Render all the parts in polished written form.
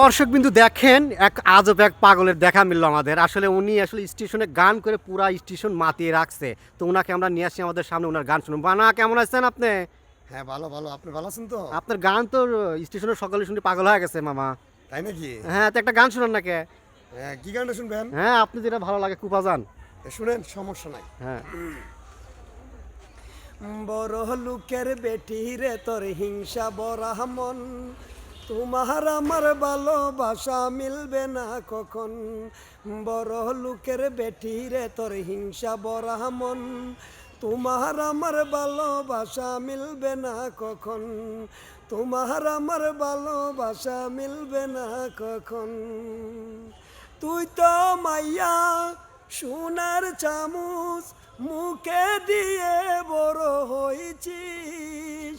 দর্শক বিন্দু দেখেন এক আজব এক পাগলের দেখা মিলল আমাদের। আসলে উনি আসলে স্টেশনে গান করে পুরা স্টেশন মাতিয়ে রাখছে। তো ওনাকে আমরা নিয়ে আসছি আমাদের সামনে, ওনার গান শুনুন। বানা, কেমন আছেন আপনি? হ্যাঁ, ভালো ভালো। আপনি ভালো আছেন তো? আপনার গান তো স্টেশনের সকালে শুনে পাগল হয়ে গেছে মামা। তাই নাকি? হ্যাঁ, তো একটা গান শুনুন নাকি? হ্যাঁ, কি গানটা শুনবেন? হ্যাঁ, আপনি যেটা ভালো লাগে কুপা যান। শুনেন, সমস্যা নাই। হ্যাঁ। বড় লোকের বেটি রে তোর হিংসা বড় মন, তোমার আমার ভালোবাসা মিলবে না কখন। বড় লোকের বেটি রে তোর হিংসা বড় মন, তোমার আমার ভালোবাসা মিলবে না কখন। তোমার আমার ভালোবাসা মিলবে না কখন। তুই তো মাইয়া সোনার চামচ মুখে দিয়ে বড় হয়েছিস,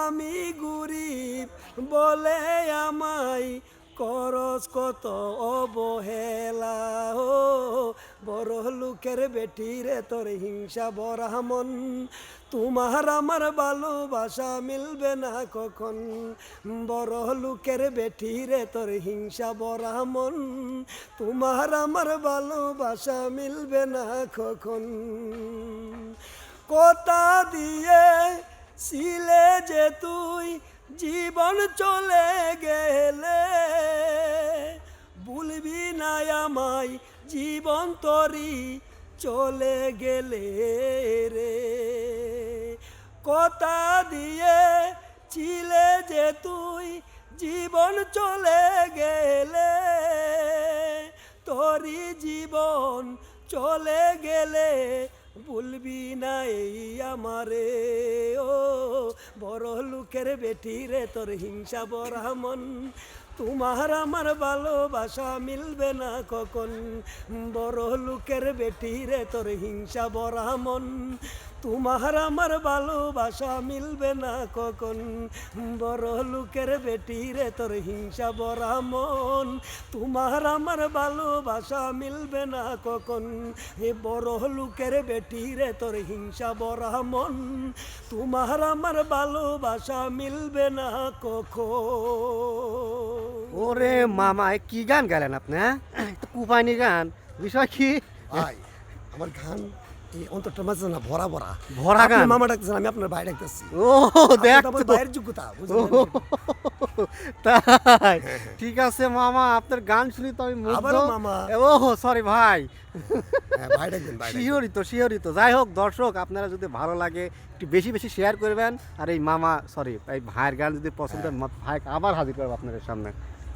আমি গরিব বলে আমায় করস কত অবহেলা। ও বড় লোকের বেটি রে তোর হিংসা বড় মন, তোমার আমার ভালোবাসা মিলবে না কখন। বড় লোকের বেটি রে তোর হিংসা বড় মন, তোমার আমার ভালোবাসা মিলবে না কখন। কথা দিয়ে ছিলে যে তুই জীবন চলে গেলে, ভুলবি না আমায় জীবন তরি চলে গেলে রে। কথা দিয়ে ছিলে যে তুই জীবন চলে গেলে, তোরি জীবন চলে গেলে ভুলবি না এই আমারে। ও বড় লোকের বেটি রে তোর হিংসা বড় মন, তোমার আমার ভালোবাসা মিলবে না কখন। বড় লোকের বেটি রে তোর হিংসা বড় মন, তোমার আমার ভালোবাসা মিলবে না কখন। বড় লোকের বেটি রে তোর হিংসা বড় মন, তোমার আমার ভালোবাসা মিলবে না কখন। এ বড় লোকের বেটি রে তোর হিংসা বড় মন, তোমার আমার ভালোবাসা মিলবে না কখন। ওরে মামা, এ কি গান গাইলেন আপনি? হ্যাঁ, তো কুপাইনি গান, বিষয় কি? ভাই, আমার গান এই অন্তরটা মাঝে না ভরা ভরা ভরা আপনি গান? মামা ডাকতেছেন, আমি আপনার ভাই ডাকতেছি। ও দেখ আপনার তো। ভাইয়ের যোগ্যতা ও, বুঝলেন। তাই ঠিক আছে মামা, আপনার গান শুনি তো আমি মুগ্ধ। আবারও মামা। ও সরি ভাই, হ্যাঁ, ভাই ডাকবেন, ভাই ডাকবেন। শিহরিত। যাই হোক দর্শক, আপনারা যদি ভালো লাগে একটু বেশি বেশি শেয়ার করবেন। আর এই মামা, সরি, এই ভাইয়ের গান যদি পছন্দ হয়, ভাই আবার হাজির করবো আপনাদের সামনে।